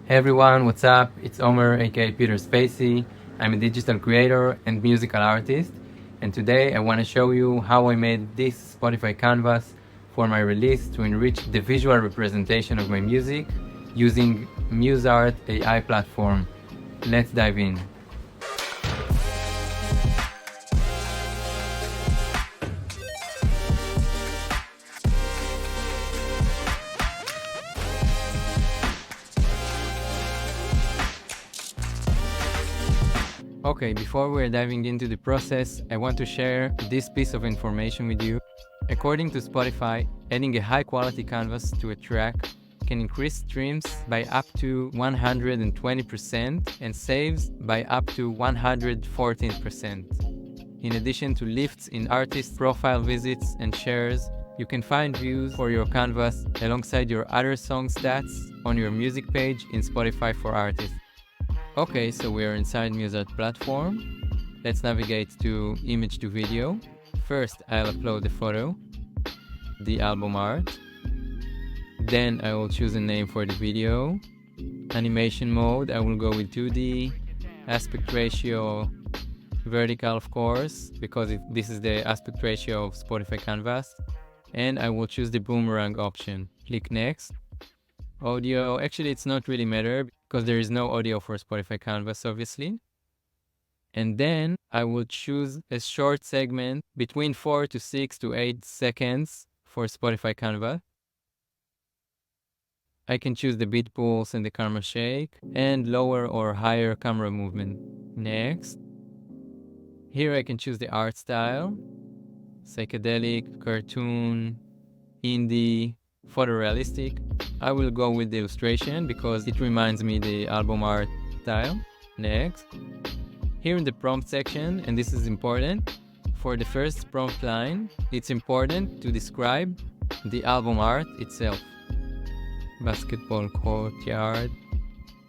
Hey everyone, what's up? It's Omer, aka Peter Spacey. I'm a digital creator and musical artist, and today I want to show you how I made this Spotify canvas for my release to enrich the visual representation of my music using MuzeArt AI platform. Let's dive in. Okay, before we're diving into the process, I want to share this piece of information with you. According to Spotify, adding a high-quality canvas to a track can increase streams by up to 120% and saves by up to 114%. In addition to lifts in artist profile visits and shares, you can find views for your canvas alongside your other song stats on your music page in Spotify for Artists. Okay, so we're inside MuzeArt platform. Let's navigate to image to video. First, I'll upload the photo, the album art. Then I will choose a name for the video. Animation mode, I will go with 2D. Aspect ratio, vertical of course, because this is the aspect ratio of Spotify Canvas. And I will choose the boomerang option. Click next. Audio, actually it's not really matter because there is no audio for Spotify Canvas obviously. And then I will choose a short segment between 4 to 6 to 8 seconds for Spotify Canvas. I can choose the beat pulse and the camera shake and lower or higher camera movement. Next. Here I can choose the art style, psychedelic, cartoon, indie, photorealistic. I will go with the illustration because it reminds me the album art style. Next. Here in the prompt section, and this is important, for the first prompt line, it's important to describe the album art itself. Basketball courtyard.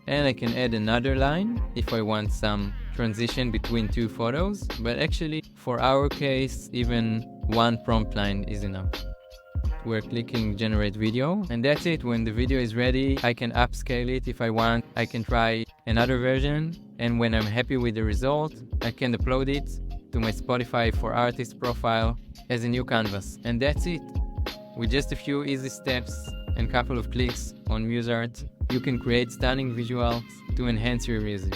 And I can add another line if I want some transition between two photos, but actually for our case, even one prompt line is enough. We're clicking generate video, and that's it. When the video is ready, I can upscale it if I want. I can try another version, and when I'm happy with the result, I can upload it to my Spotify for Artists profile as a new canvas. And that's it. With just a few easy steps and couple of clicks on MuzeArt, you can create stunning visuals to enhance your music.